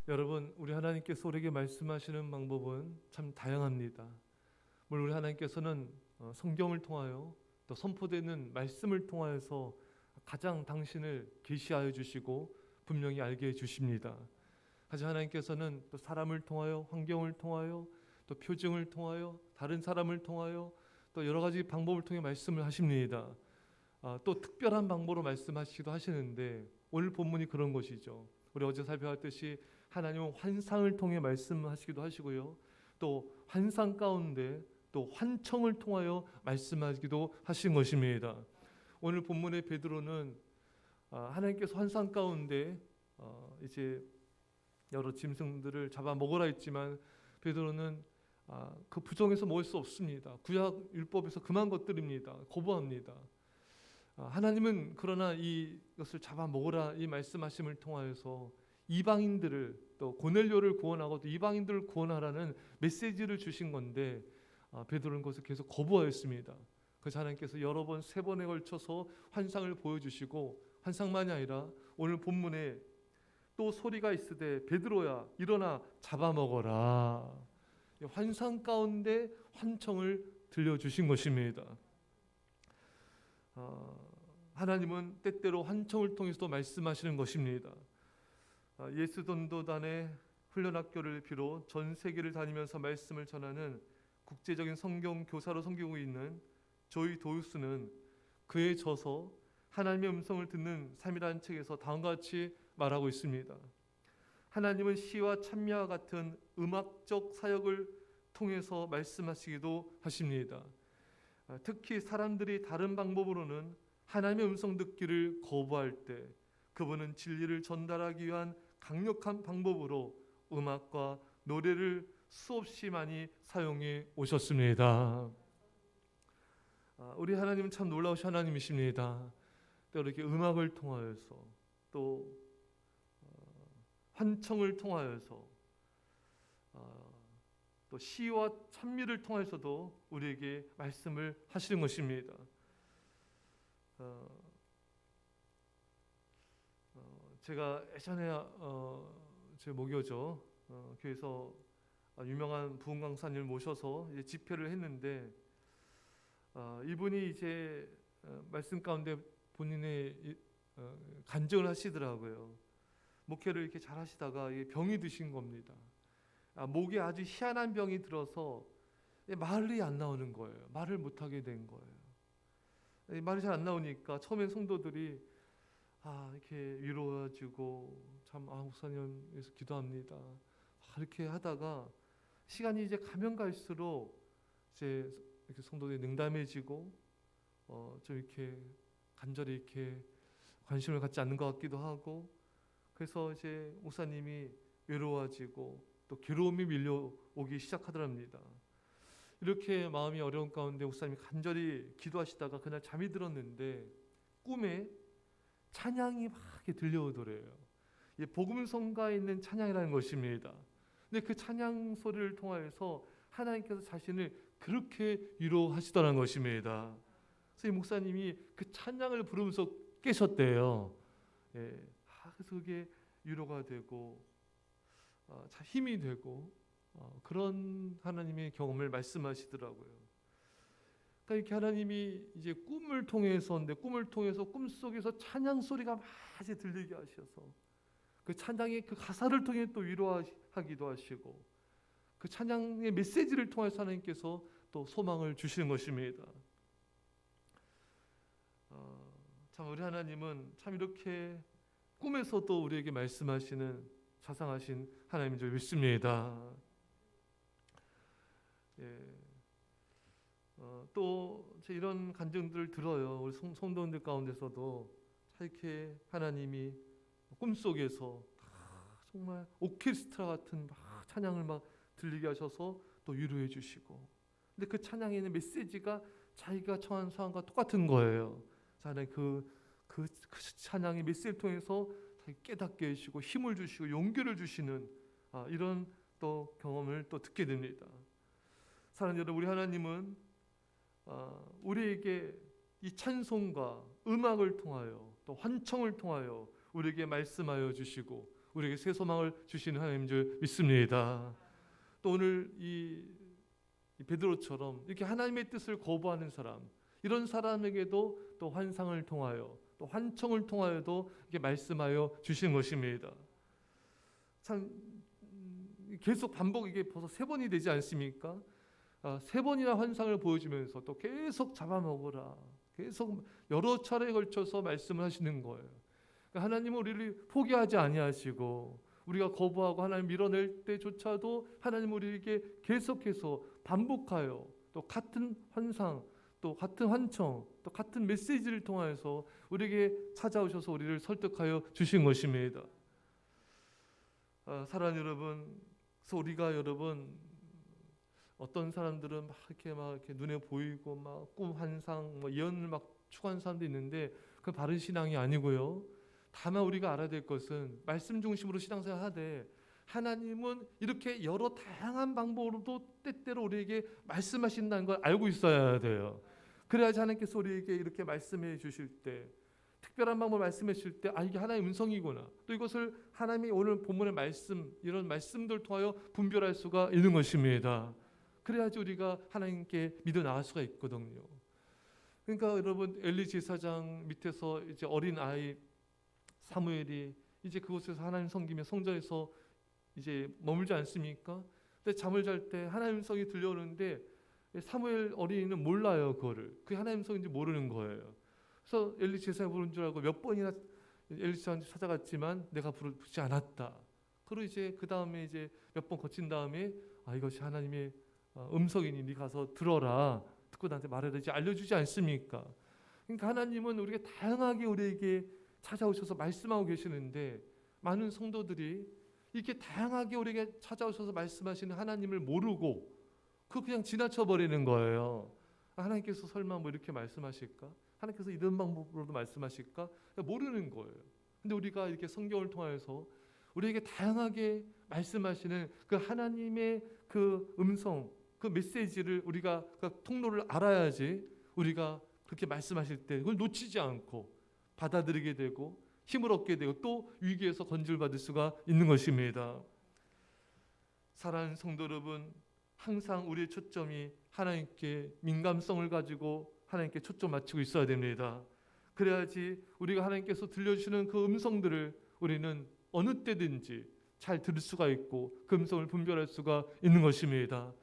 여러분, 우리 하나님께서 우리에게 말씀하시는 방법은 참 다양합니다. 물론 우리 하나님께서는 성경을 통하여 또 선포되는 말씀을 통하여서 가장 당신을 계시하여 주시고 분명히 알게 해 주십니다. 하지만 하나님께서는 또 사람을 통하여, 환경을 통하여, 또 표징을 통하여, 다른 사람을 통하여 또 여러 가지 방법을 통해 말씀을 하십니다. 또 특별한 방법으로 말씀하시기도 하시는데 오늘 본문이 그런 것이죠. 우리 어제 살펴봤듯이 하나님은 환상을 통해 말씀하시기도 하시고요. 또 환상 가운데 또 환청을 통하여 말씀하기도 하신 것입니다. 오늘 본문의 베드로는 하나님께서 환상 가운데 이제 여러 짐승들을 잡아 먹으라 했지만 베드로는 그 부정에서 먹을 수 없습니다. 구약 율법에서 금한 것들입니다. 거부합니다. 하나님은 그러나 이것을 잡아 먹으라 이 말씀하심을 통하여서 이방인들을 또 고넬료를 구원하고 또 이방인들을 구원하라는 메시지를 주신 건데 베드로는 그것을 계속 거부하였습니다. 그래서 하나님께서 여러 번, 세 번에 걸쳐서 환상을 보여주시고 환상만이 아니라 오늘 본문에 또 소리가 있으되 베드로야 일어나 잡아먹어라. 환상 가운데 환청을 들려주신 것입니다. 하나님은 때때로 환청을 통해서도 말씀하시는 것입니다. 예수전도단의 훈련학교를 비롯 전 세계를 다니면서 말씀을 전하는 국제적인 성경 교사로 섬기고 있는 조이 도우스는 그에 져서 하나님의 음성을 듣는 삶이라는 책에서 다음과 같이 말하고 있습니다. 하나님은 시와 찬미와 같은 음악적 사역을 통해서 말씀하시기도 하십니다. 특히 사람들이 다른 방법으로는 하나님의 음성 듣기를 거부할 때 그분은 진리를 전달하기 위한 강력한 방법으로 음악과 노래를 수없이 많이 사용해 오셨습니다. 우리 하나님은 참 놀라우신 하나님이십니다. 또 이렇게 음악을 통하여서 또 환청을 통하여서 또 시와 찬미를 통해서도 우리에게 말씀을 하시는 것입니다. 제가 예전에 제 모교죠 교회에서 유명한 부흥 강사님을 모셔서 이제 집회를 했는데 이분이 이제 말씀 가운데 본인의 간증을 하시더라고요. 목회를 이렇게 잘 하시다가 병이 드신 겁니다. 목에 아주 희한한 병이 들어서 말이 안 나오는 거예요. 말을 못하게 된 거예요. 말이 잘 안 나오니까 처음엔 성도들이 이렇게 위로해주고 참 목사님 위해서 기도합니다. 이렇게 하다가 시간이 이제 가면 갈수록 이제 이렇게 성도들이 냉담해지고 좀 이렇게 간절히 이렇게 관심을 갖지 않는 것 같기도 하고 그래서 이제 목사님이 외로워지고 또 괴로움이 밀려오기 시작하더랍니다. 이렇게 마음이 어려운 가운데 목사님이 간절히 기도하시다가 그날 잠이 들었는데 꿈에 찬양이 막 이렇게 들려오더래요. 이게 복음성가에 있는 찬양이라는 것입니다. 근데 그 찬양 소리를 통하여서 하나님께서 자신을 그렇게 위로하시더라는 것입니다. 그래서 이 목사님이 그 찬양을 부르면서 깨셨대요. 그래서 그게 위로가 되고 참 힘이 되고 그런 하나님의 경험을 말씀하시더라고요. 그러니까 이렇게 하나님이 이제 꿈을 통해서인데 꿈을 통해서 꿈 속에서 찬양 소리가 막 들리게 하셔서 그 찬양의 그 가사를 통해 또 위로하기도 하시고 그 찬양의 메시지를 통해서 하나님께서 또 소망을 주시는 것입니다. 참 우리 하나님은 참 이렇게 꿈에서도 우리에게 말씀하시는 자상하신 하나님인 줄 믿습니다. 또 이런 간증들을 들어요. 우리 성도님들 가운데서도 이렇게 하나님이 꿈속에서 정말 오케스트라 같은 막 찬양을 막 들리게 하셔서 또 위로해 주시고 근데 그 찬양에 있는 메시지가 자기가 처한 상황과 똑같은 거예요. 하나님 그 찬양의 메시지를 통해서 깨닫게 해주시고 힘을 주시고 용기를 주시는 이런 또 경험을 또 듣게 됩니다. 사랑하는 여러분, 우리 하나님은 우리에게 이 찬송과 음악을 통하여 또 환청을 통하여 우리에게 말씀하여 주시고 우리에게 새 소망을 주시는 하나님인 줄 믿습니다. 또 오늘 이 베드로처럼 이렇게 하나님의 뜻을 거부하는 사람, 이런 사람에게도 또 환상을 통하여 또 환청을 통하여도 이렇게 말씀하여 주신 것입니다. 참 계속 반복, 이게 벌써 3번이 되지 않습니까? 3번이나 환상을 보여주면서 또 계속 잡아먹으라, 계속 여러 차례에 걸쳐서 말씀을 하시는 거예요. 그러니까 하나님은 우리를 포기하지 아니하시고, 우리가 거부하고 하나님 밀어낼 때조차도 하나님은 우리에게 계속해서 반복하여 또 같은 환상, 또 같은 환청, 또 같은 메시지를 통하여서 우리에게 찾아오셔서 우리를 설득하여 주신 것입니다. 사랑하는 여러분, 그래서 우리가 여러분, 어떤 사람들은 막 이렇게 눈에 보이고 막 꿈 환상 예언을 막 추구하는 사람도 있는데, 그 바른 신앙이 아니고요. 다만 우리가 알아야 될 것은 말씀 중심으로 신앙생활 하되, 하나님은 이렇게 여러 다양한 방법으로도 때때로 우리에게 말씀하신다는 걸 알고 있어야 돼요. 그래야지 하나님께서 우리에게 이렇게 말씀해 주실 때, 특별한 방법을 말씀해 주실 때, 이게 하나님의 음성이구나, 또 이것을 하나님이 오늘 본문의 말씀, 이런 말씀들 통하여 분별할 수가 있는 것입니다. 그래야지 우리가 하나님께 믿어 나갈 수가 있거든요. 그러니까 여러분, 엘리 제사장 밑에서 이제 어린 아이 사무엘이 이제 그곳에서 하나님 섬기며 성전에서 이제 머물지 않습니까? 근데 잠을 잘 때 하나님 성이 들려오는데 사무엘 어린이는 몰라요. 그게 하나님 성인지 모르는 거예요. 그래서 엘리 제사장 부른 줄 알고 몇 번이나 엘리 제사장한테 찾아갔지만 내가 부르지 않았다. 그리고 이제 그 다음에 이제 몇 번 거친 다음에 이것이 하나님의 음성이니 네 가서 들어라, 듣고 나한테 말해라, 이제 알려주지 않습니까? 그러니까 하나님은 우리가 다양하게 우리에게 찾아오셔서 말씀하고 계시는데, 많은 성도들이 이렇게 다양하게 우리에게 찾아오셔서 말씀하시는 하나님을 모르고 그냥 지나쳐 버리는 거예요. 하나님께서 설마 뭐 이렇게 말씀하실까? 하나님께서 이런 방법으로도 말씀하실까? 모르는 거예요. 근데 우리가 이렇게 성경을 통해서 우리에게 다양하게 말씀하시는 그 하나님의 그 음성, 그 메시지를 우리가 그 통로를 알아야지 우리가 그렇게 말씀하실 때 그걸 놓치지 않고 받아들이게 되고 힘을 얻게 되고 또 위기에서 건질받을 수가 있는 것입니다. 사랑하는 성도 여러분, 항상 우리의 초점이 하나님께 민감성을 가지고 하나님께 초점 맞추고 있어야 됩니다. 그래야지 우리가 하나님께서 들려주시는 그 음성들을 우리는 어느 때든지 잘 들을 수가 있고 그 음성을 분별할 수가 있는 것입니다.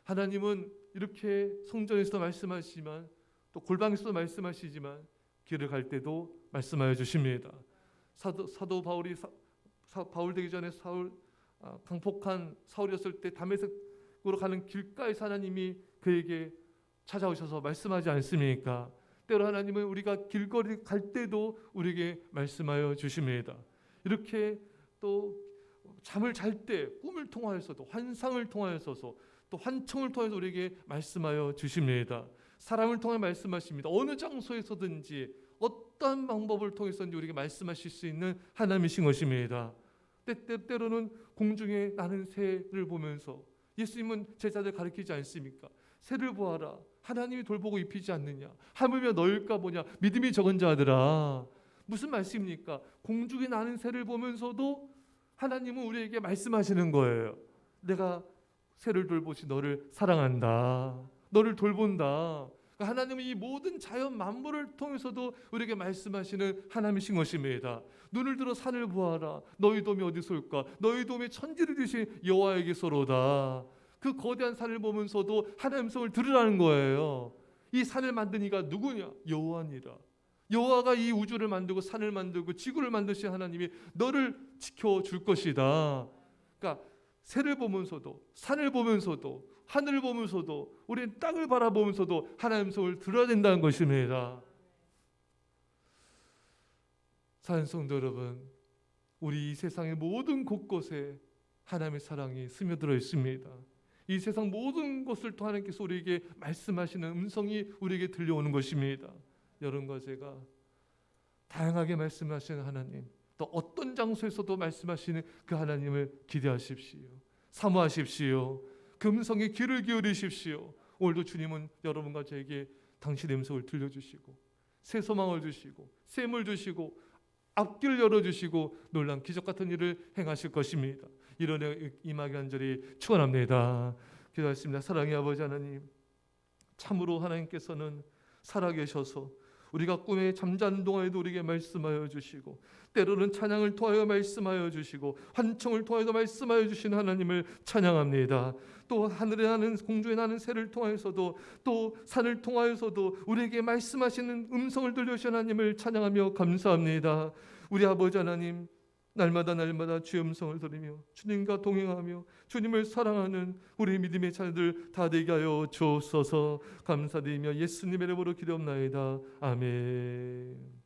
하나님은 이렇게 성전에서 말씀하시지만 또 골방에서도 말씀하시지만 길을 갈 때도 말씀하여 주십니다. 사도 바울이 바울 되기 전에 강폭한 사울이었을 때 다메섹으로 가는 길가에서 하나님이 그에게 찾아오셔서 말씀하지 않습니까? 때로 하나님은 우리가 길거리 갈 때도 우리에게 말씀하여 주십니다. 이렇게 또 잠을 잘 때 꿈을 통하여서도 환상을 통하여서도 또 환청을 통해서 우리에게 말씀하여 주십니다. 사람을 통해 말씀하십니다. 어느 장소에서든지 어떤 방법을 통해서든지 우리에게 말씀하실 수 있는 하나님이신 것입니다. 때로는 공중에 나는 새를 보면서 예수님은 제자들 가르치지 않습니까? 새를 보아라, 하나님이 돌보고 입히지 않느냐, 하물며 너일까 보냐, 믿음이 적은 자들아. 무슨 말씀입니까? 공중에 나는 새를 보면서도 하나님은 우리에게 말씀하시는 거예요. 내가 새를 돌보시 너를 사랑한다, 너를 돌본다. 하나님은 이 모든 자연 만물을 통해서도 우리에게 말씀하시는 하나님이신 것입니다. 눈을 들어 산을 보아라, 너희 도움이 어디서 올까? 너희 도움이 천지를 주신 여호와에게서로다. 그 거대한 산을 보면서도 하나님의 음성을 들으라는 거예요. 이 산을 만든 이가 누구냐? 여호와니라. 여호와가 이 우주를 만들고 산을 만들고 지구를 만드신 하나님이 너를 지켜줄 것이다. 그러니까 새를 보면서도 산을 보면서도 하늘을 보면서도 우리는 땅을 바라보면서도 하나님의 음성을 들어야 된다는 것입니다. 사랑하는 성도 여러분, 우리 이 세상의 모든 곳곳에 하나님의 사랑이 스며들어 있습니다. 이 세상 모든 것을 또 하나님께서 우리에게 말씀하시는 음성이 우리에게 들려오는 것입니다. 여러분과 제가 다양하게 말씀하시는 하나님, 또 어떤 장소에서도 말씀하시는 그 하나님을 기대하십시오. 사모하십시오. 그 음성에 귀를 기울이십시오. 오늘도 주님은 여러분과 저에게 당신의 음성을 들려주시고 새 소망을 주시고 샘을 주시고 앞길을 열어주시고 놀란 기적 같은 일을 행하실 것입니다. 이런 애 임하게 간절히 축원합니다. 기도하겠습니다. 사랑의 아버지 하나님, 참으로 하나님께서는 살아계셔서 우리가 꿈에 잠자는 동안에도 우리에게 말씀하여 주시고, 때로는 찬양을 통하여 말씀하여 주시고, 환청을 통하여도 말씀하여 주시는 하나님을 찬양합니다. 또 하늘에 나는 공중에 나는 새를 통하여서도, 또 산을 통하여서도 우리에게 말씀하시는 음성을 들려주신 하나님을 찬양하며 감사합니다. 우리 아버지 하나님, 날마다 주의 음성을 들으며 주님과 동행하며 주님을 사랑하는 우리 믿음의 자녀들 다 되게 하여 주옵소서. 감사드리며 예수님의 이름으로 기도합나이다. 아멘.